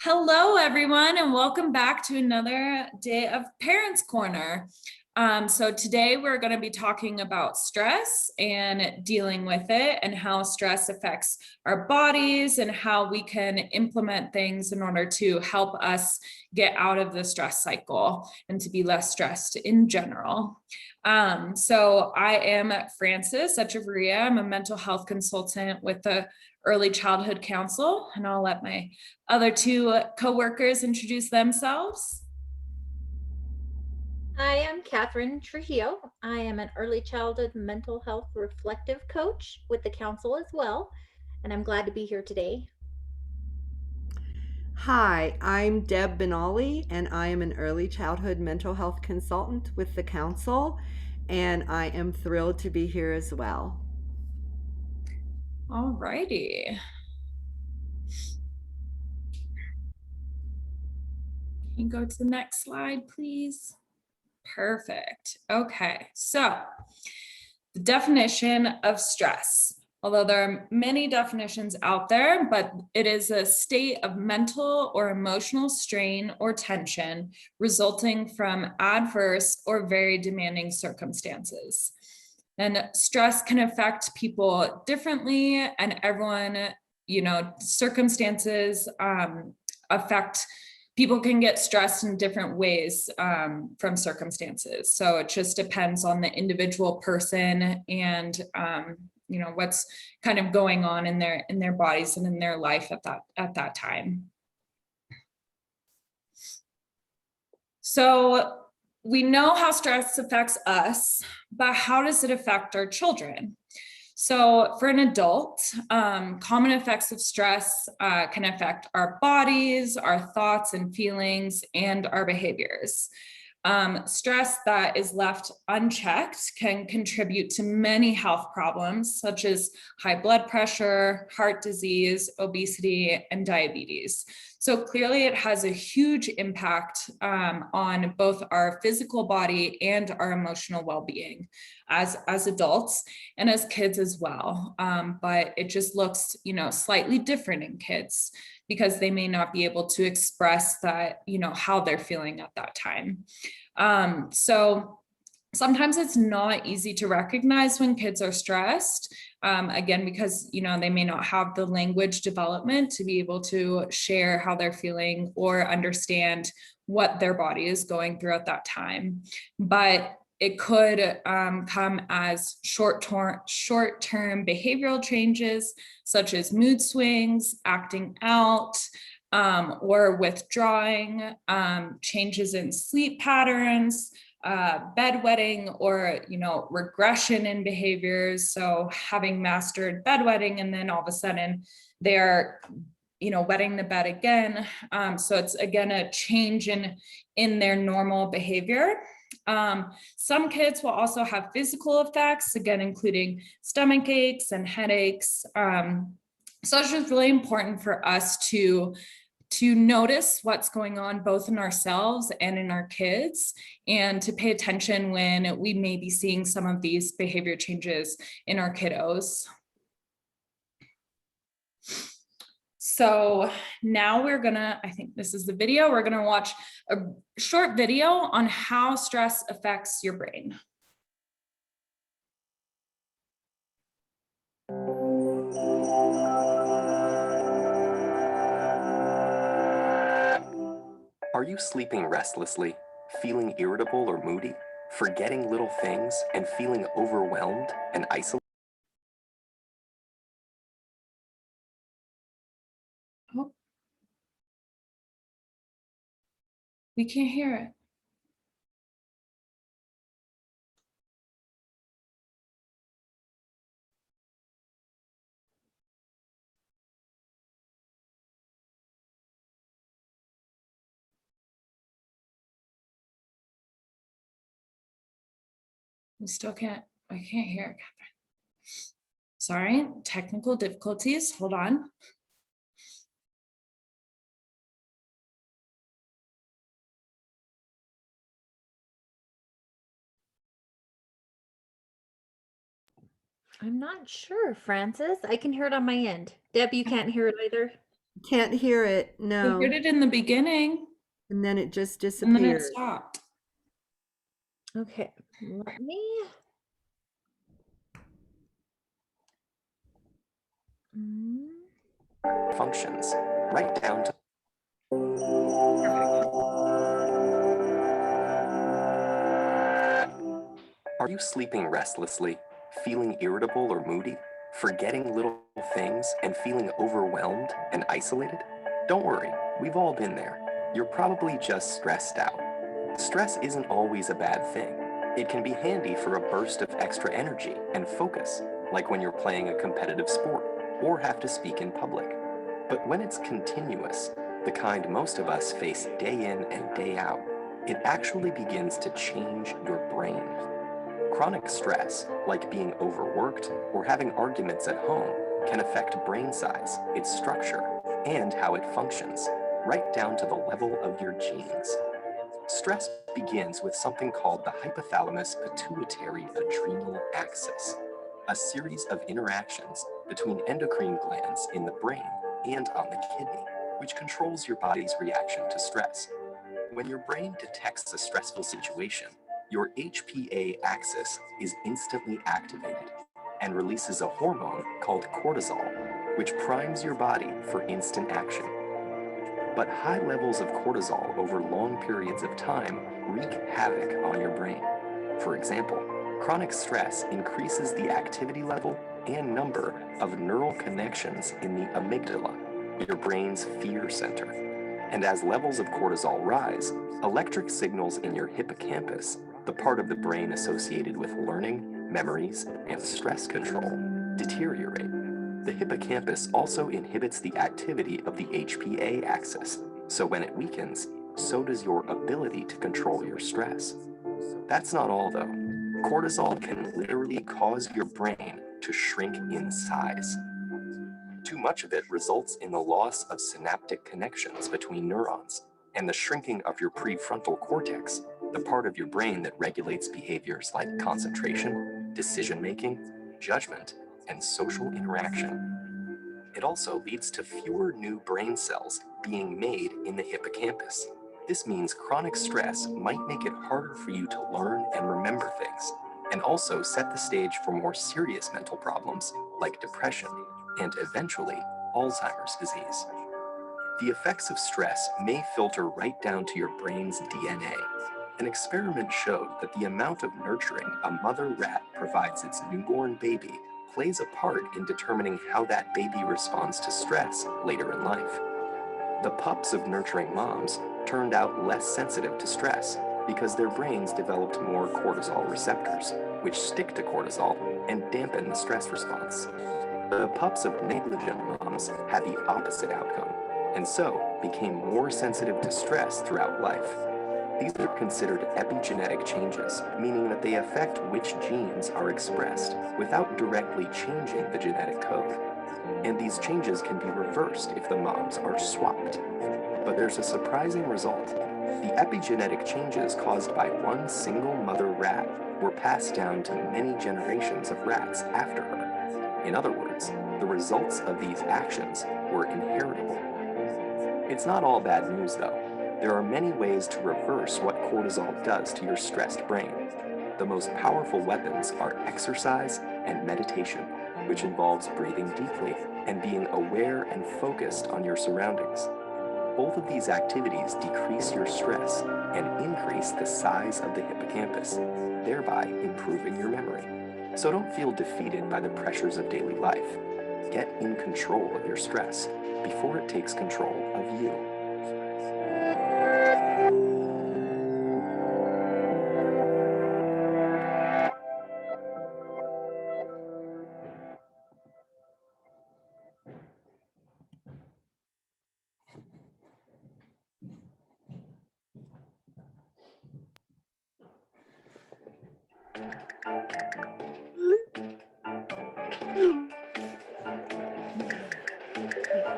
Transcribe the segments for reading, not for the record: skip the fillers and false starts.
Hello, everyone, and welcome back to another day of Parents Corner. So today we're going to be talking about stress and dealing with it and how stress affects our bodies and how we can implement things in order to help us get out of the stress cycle and to be less stressed in general. So I am Frances Echeverria. I'm a mental health consultant with the Early Childhood Council, and I'll let my other two co-workers introduce themselves. Hi, I'm Catherine Trujillo. I am an early childhood mental health reflective coach with the council as well, and I'm glad to be here today. Hi, I'm Deb Benali, and I am an early childhood mental health consultant with the Council, and I am thrilled to be here as well. All righty. Can you go to the next slide, please? Perfect. Okay, so the definition of stress. Although there are many definitions out there, but it is a state of mental or emotional strain or tension resulting from adverse or very demanding circumstances. And stress can affect people differently, and everyone, circumstances affect people can get stressed in different ways from circumstances. So it just depends on the individual person and what's kind of going on in their bodies and in their life at that time. So we know how stress affects us, but how does it affect our children? So for an adult, common effects of stress can affect our bodies, our thoughts and feelings, and our behaviors. Stress that is left unchecked can contribute to many health problems such as high blood pressure, heart disease, obesity, and diabetes. So clearly it has a huge impact on both our physical body and our emotional well-being as adults and as kids as well. But it just looks, slightly different in kids because they may not be able to express that, how they're feeling at that time. So sometimes it's not easy to recognize when kids are stressed. Again, because they may not have the language development to be able to share how they're feeling or understand what their body is going through at that time. But it could come as short-term behavioral changes, such as mood swings, acting out, or withdrawing, changes in sleep patterns, bedwetting, or regression in behaviors. So having mastered bedwetting, and then all of a sudden they're wetting the bed again. So it's again a change in their normal behavior. Some kids will also have physical effects, again, including stomach aches and headaches. So it's just really important for us to notice what's going on both in ourselves and in our kids, and to pay attention when we may be seeing some of these behavior changes in our kiddos. So now I think this is the video, we're gonna watch a short video on how stress affects your brain. Are you sleeping restlessly, feeling irritable or moody, forgetting little things, and feeling overwhelmed and isolated? Oh, we can't hear it. We still can't, I can't hear it, Catherine. Sorry, technical difficulties, hold on. I'm not sure, Francis. I can hear it on my end. Deb, you can't hear it either? Can't hear it. We No. heard it in the beginning And then it just and then it disappeared. stopped. Okay, let me. Mm, Functions, right down to Are you sleeping restlessly, feeling irritable or moody, forgetting little things, and feeling overwhelmed and isolated? Don't worry, we've all been there. You're probably just stressed out. Stress isn't always a bad thing. It can be handy for a burst of extra energy and focus, like when you're playing a competitive sport or have to speak in public. But when it's continuous, the kind most of us face day in and day out, it actually begins to change your brain. Chronic stress, like being overworked or having arguments at home, can affect brain size, its structure, and how it functions, right down to the level of your genes. Stress begins with something called the hypothalamus pituitary adrenal axis, a series of interactions between endocrine glands in the brain and on the kidney, which controls your body's reaction to stress. When your brain detects a stressful situation, your HPA axis is instantly activated and releases a hormone called cortisol, which primes your body for instant action. But high levels of cortisol over long periods of time wreak havoc on your brain. For example, chronic stress increases the activity level and number of neural connections in the amygdala, your brain's fear center. And as levels of cortisol rise, electric signals in your hippocampus, the part of the brain associated with learning, memories, and stress control, deteriorate. The hippocampus also inhibits the activity of the HPA axis, so when it weakens, so does your ability to control your stress. That's not all though. Cortisol can literally cause your brain to shrink in size. Too much of it results in the loss of synaptic connections between neurons and the shrinking of your prefrontal cortex, the part of your brain that regulates behaviors like concentration, decision making, judgment, and social interaction. It also leads to fewer new brain cells being made in the hippocampus. This means chronic stress might make it harder for you to learn and remember things, and also set the stage for more serious mental problems like depression and eventually Alzheimer's disease. The effects of stress may filter right down to your brain's DNA. An experiment showed that the amount of nurturing a mother rat provides its newborn baby plays a part in determining how that baby responds to stress later in life. The pups of nurturing moms turned out less sensitive to stress because their brains developed more cortisol receptors, which stick to cortisol and dampen the stress response. The pups of negligent moms had the opposite outcome, and so became more sensitive to stress throughout life. These are considered epigenetic changes, meaning that they affect which genes are expressed without directly changing the genetic code. And these changes can be reversed if the moms are swapped. But there's a surprising result. The epigenetic changes caused by one single mother rat were passed down to many generations of rats after her. In other words, the results of these actions were inheritable. It's not all bad news though. There are many ways to reverse what cortisol does to your stressed brain. The most powerful weapons are exercise and meditation, which involves breathing deeply and being aware and focused on your surroundings. Both of these activities decrease your stress and increase the size of the hippocampus, thereby improving your memory. So don't feel defeated by the pressures of daily life. Get in control of your stress before it takes control of you.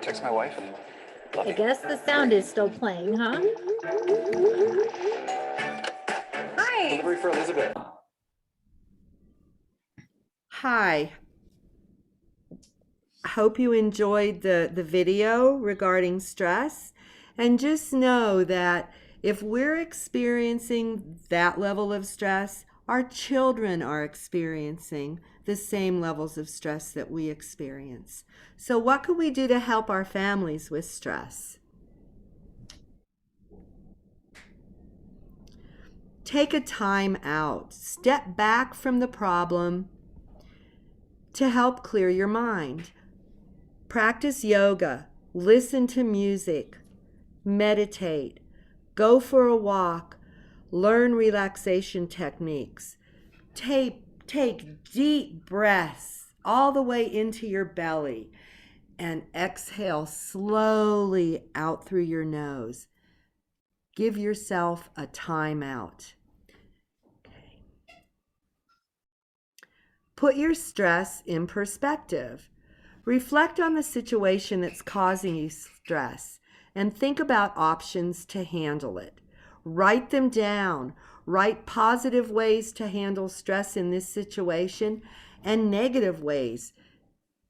Text my wife. Love I you. guess the sound is still playing, huh? Hi. Delivery for Elizabeth. Hi. hope you enjoyed the video regarding stress. And just know that if we're experiencing that level of stress, our children are experiencing the same levels of stress that we experience. So what can we do to help our families with stress? Take a time out. Step back from the problem to help clear your mind. Practice yoga, listen to music, meditate, go for a walk, learn relaxation techniques. Take deep breaths all the way into your belly and exhale slowly out through your nose. Give yourself a timeout. Okay. Put your stress in perspective. Reflect on the situation that's causing you stress and think about options to handle it. Write them down. Write positive ways to handle stress in this situation and negative ways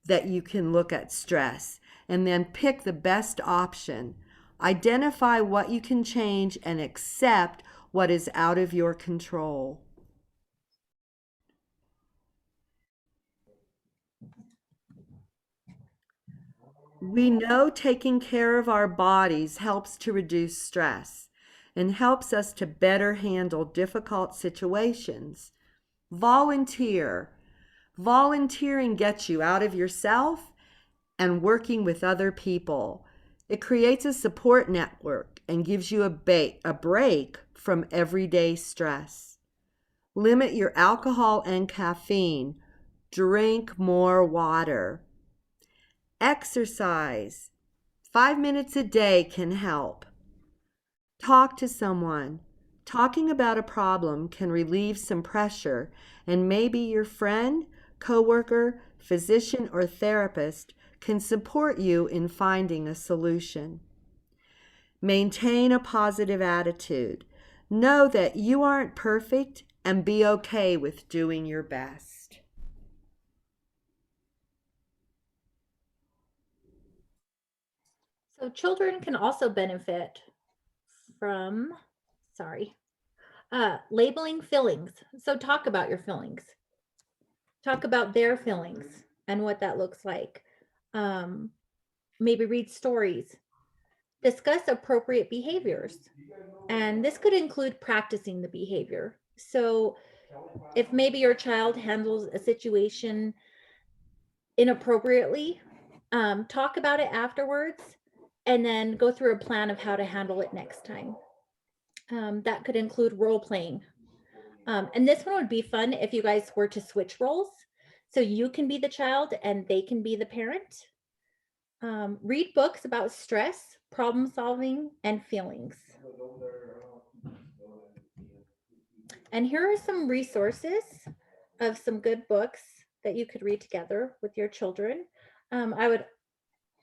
that you can look at stress, and then pick the best option. Identify what you can change and accept what is out of your control. We know taking care of our bodies helps to reduce stress and helps us to better handle difficult situations. Volunteer. Volunteering gets you out of yourself and working with other people. It creates a support network and gives you a break from everyday stress. Limit your alcohol and caffeine. Drink more water. Exercise. 5 minutes a day can help. Talk to someone. Talking about a problem can relieve some pressure, and maybe your friend, coworker, physician, or therapist can support you in finding a solution. Maintain a positive attitude. Know that you aren't perfect and be okay with doing your best. So children can also benefit from, labeling feelings. So talk about your feelings. Talk about their feelings and what that looks like. Maybe read stories. Discuss appropriate behaviors. And this could include practicing the behavior. So if maybe your child handles a situation inappropriately, talk about it afterwards and then go through a plan of how to handle it next time. That could include role playing. And this one would be fun if you guys were to switch roles. So you can be the child and they can be the parent. Read books about stress, problem solving, and feelings. And here are some resources of some good books that you could read together with your children. I would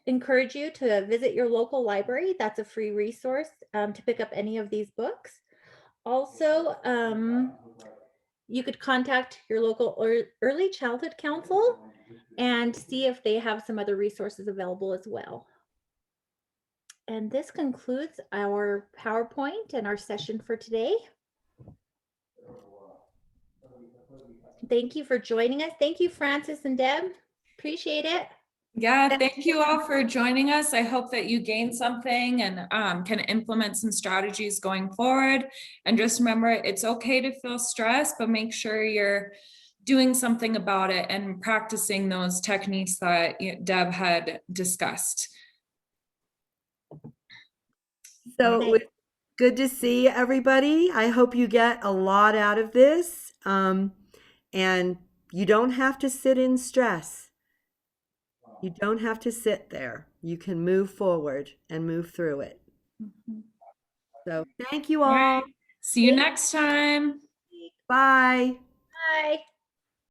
encourage you to visit your local library. That's a free resource to pick up any of these books. Also, you could contact your local early childhood council and see if they have some other resources available as well. And this concludes our PowerPoint and our session for today. Thank you for joining us. Thank you, Francis and Deb. Appreciate it. Yeah, thank you all for joining us. I hope that you gained something and can implement some strategies going forward. And just remember, it's okay to feel stressed, but make sure you're doing something about it and practicing those techniques that Deb had discussed. So it was good to see everybody. I hope you get a lot out of this. And you don't have to sit in stress. You don't have to sit there. You can move forward and move through it. So thank you all. See you next time. Bye. Bye.